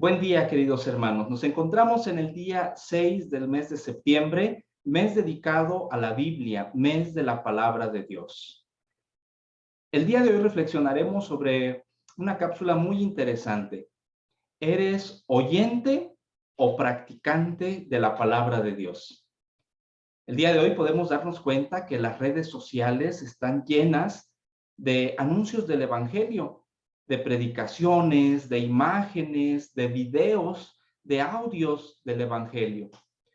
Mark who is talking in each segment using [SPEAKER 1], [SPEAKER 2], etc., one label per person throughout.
[SPEAKER 1] Buen día, queridos hermanos. Nos encontramos en el día 6 del mes de septiembre, mes dedicado a la Biblia, mes de la palabra de Dios. El día de hoy reflexionaremos sobre una cápsula muy interesante. ¿Eres oyente o practicante de la palabra de Dios? El día de hoy podemos darnos cuenta que las redes sociales están llenas de anuncios del evangelio, de predicaciones, de imágenes, de videos, de audios del evangelio.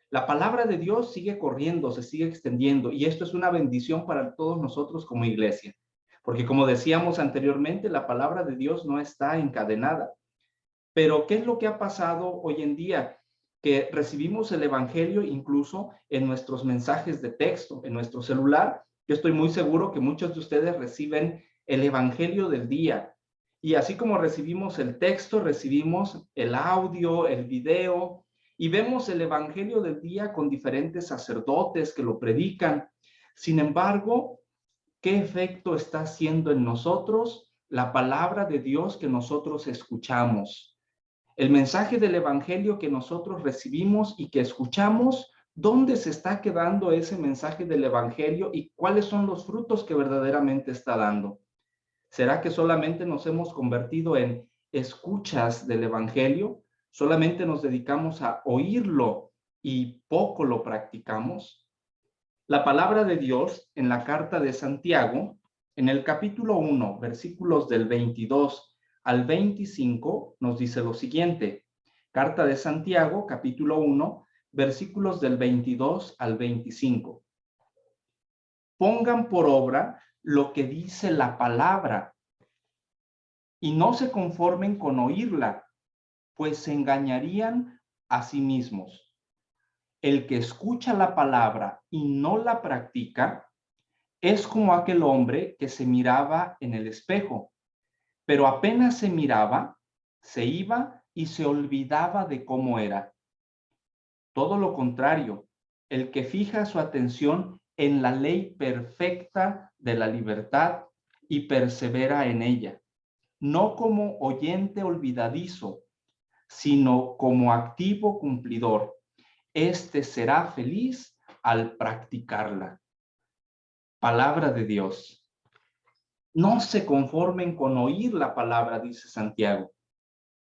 [SPEAKER 1] La palabra de Dios sigue corriendo, se sigue extendiendo, y esto es una bendición para todos nosotros como iglesia, porque como decíamos anteriormente, la palabra de Dios no está encadenada. Pero ¿qué es lo que ha pasado hoy en día? Que recibimos el evangelio incluso en nuestros mensajes de texto, en nuestro celular. Yo estoy muy seguro que muchos de ustedes reciben el evangelio del día. Y así como recibimos el texto, recibimos el audio, el video, y vemos el evangelio del día con diferentes sacerdotes que lo predican. Sin embargo, ¿qué efecto está haciendo en nosotros la palabra de Dios que nosotros escuchamos? El mensaje del evangelio que nosotros recibimos y que escuchamos, ¿dónde se está quedando ese mensaje del evangelio y cuáles son los frutos que verdaderamente está dando? ¿Será que solamente nos hemos convertido en escuchas del evangelio? ¿Solamente nos dedicamos a oírlo y poco lo practicamos? La palabra de Dios en la carta de Santiago, en el capítulo 1, versículos del 22 al 25, nos dice lo siguiente. Carta de Santiago, capítulo 1, versículos del 22 al 25. Pongan por obra lo que dice la palabra y no se conformen con oírla, pues se engañarían a sí mismos. El que escucha la palabra y no la practica es como aquel hombre que se miraba en el espejo, pero apenas se miraba, se iba y se olvidaba de cómo era. Todo lo contrario, el que fija su atención en la ley perfecta de la libertad y persevera en ella, no como oyente olvidadizo, sino como activo cumplidor. Este será feliz al practicarla. Palabra de Dios. No se conformen con oír la palabra, dice Santiago.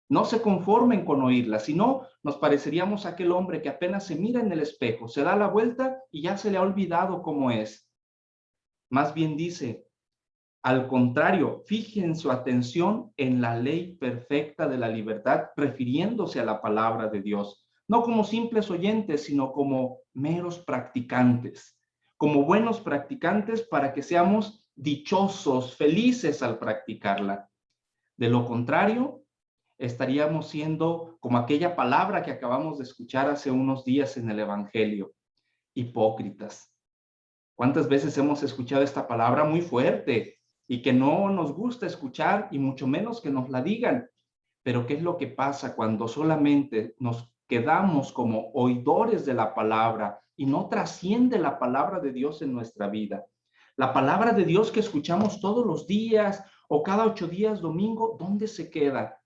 [SPEAKER 1] No se conformen con oírla, sino nos pareceríamos a aquel hombre que apenas se mira en el espejo, se da la vuelta y ya se le ha olvidado cómo es. Más bien dice, al contrario, fijen su atención en la ley perfecta de la libertad, refiriéndose a la palabra de Dios, no como simples oyentes, sino como meros practicantes, como buenos practicantes para que seamos dichosos, felices al practicarla. De lo contrario, estaríamos siendo como aquella palabra que acabamos de escuchar hace unos días en el Evangelio, hipócritas. ¿Cuántas veces hemos escuchado esta palabra muy fuerte y que no nos gusta escuchar y mucho menos que nos la digan? Pero ¿qué es lo que pasa cuando solamente nos quedamos como oidores de la palabra y no trasciende la palabra de Dios en nuestra vida? La palabra de Dios que escuchamos todos los días o cada 8 días, domingo, ¿dónde se queda?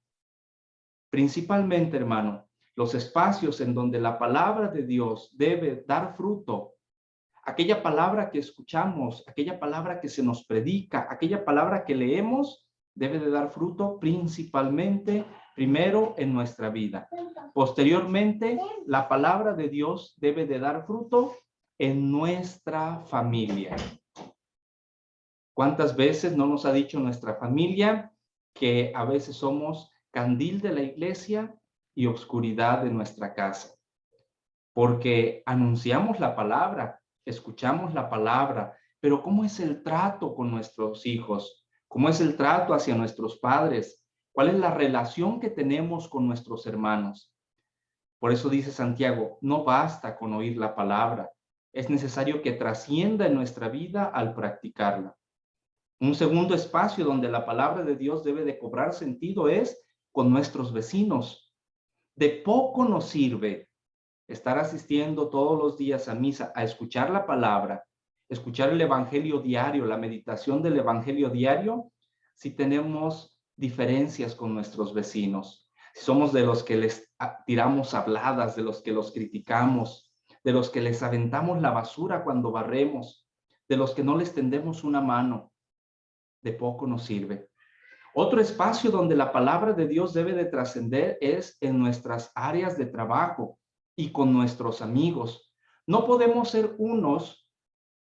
[SPEAKER 1] Principalmente, hermano, los espacios en donde la palabra de Dios debe dar fruto, aquella palabra que escuchamos, aquella palabra que se nos predica, aquella palabra que leemos, debe de dar fruto principalmente, primero en nuestra vida. Posteriormente, la palabra de Dios debe de dar fruto en nuestra familia. ¿Cuántas veces no nos ha dicho nuestra familia que a veces somos candil de la iglesia y oscuridad de nuestra casa? Porque anunciamos la palabra, escuchamos la palabra, pero ¿cómo es el trato con nuestros hijos? ¿Cómo es el trato hacia nuestros padres? ¿Cuál es la relación que tenemos con nuestros hermanos? Por eso dice Santiago, no basta con oír la palabra, es necesario que trascienda en nuestra vida al practicarla. Un segundo espacio donde la palabra de Dios debe de cobrar sentido es con nuestros vecinos. De poco nos sirve estar asistiendo todos los días a misa, a escuchar la palabra, escuchar el evangelio diario, la meditación del evangelio diario, si tenemos diferencias con nuestros vecinos, si somos de los que les tiramos habladas, de los que los criticamos, de los que les aventamos la basura cuando barremos, de los que no les tendemos una mano, de poco nos sirve. Otro espacio donde la palabra de Dios debe de trascender es en nuestras áreas de trabajo y con nuestros amigos. No podemos ser unos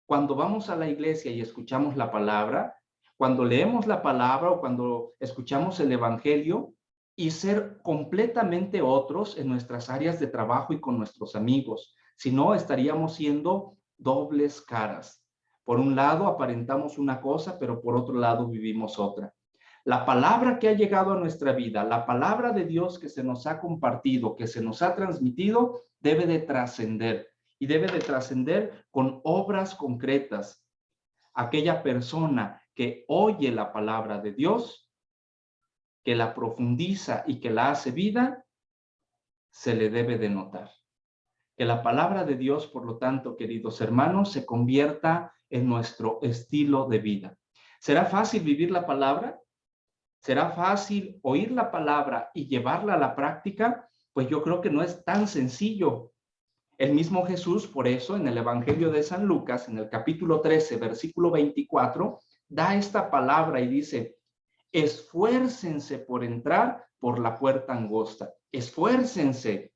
[SPEAKER 1] cuando vamos a la iglesia y escuchamos la palabra, cuando leemos la palabra o cuando escuchamos el evangelio, y ser completamente otros en nuestras áreas de trabajo y con nuestros amigos. Si no, estaríamos siendo dobles caras. Por un lado aparentamos una cosa, pero por otro lado vivimos otra. La palabra que ha llegado a nuestra vida, la palabra de Dios que se nos ha compartido, que se nos ha transmitido, debe de trascender y debe de trascender con obras concretas. Aquella persona que oye la palabra de Dios, que la profundiza y que la hace vida, se le debe de notar. Que la palabra de Dios, por lo tanto, queridos hermanos, se convierta en nuestro estilo de vida. ¿Será fácil vivir la palabra? ¿Será fácil oír la palabra y llevarla a la práctica? Pues yo creo que no es tan sencillo. El mismo Jesús, por eso, en el Evangelio de San Lucas, en el capítulo 13, versículo 24, da esta palabra y dice: esfuércense por entrar por la puerta angosta. Esfuércense.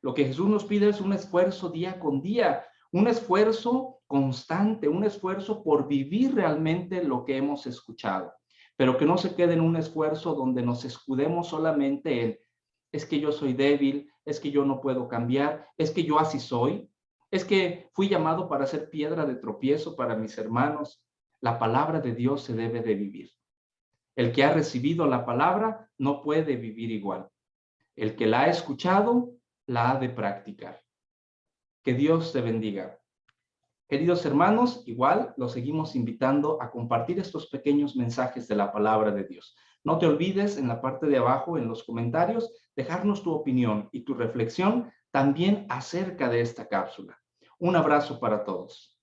[SPEAKER 1] Lo que Jesús nos pide es un esfuerzo día con día, un esfuerzo constante, un esfuerzo por vivir realmente lo que hemos escuchado, pero que no se quede en un esfuerzo donde nos escudemos solamente en: es que yo soy débil, es que yo no puedo cambiar, es que yo así soy, es que fui llamado para ser piedra de tropiezo para mis hermanos. La palabra de Dios se debe de vivir. El que ha recibido la palabra no puede vivir igual. El que la ha escuchado, la ha de practicar. Que Dios te bendiga. Queridos hermanos, igual los seguimos invitando a compartir estos pequeños mensajes de la palabra de Dios. No te olvides en la parte de abajo, en los comentarios, dejarnos tu opinión y tu reflexión también acerca de esta cápsula. Un abrazo para todos.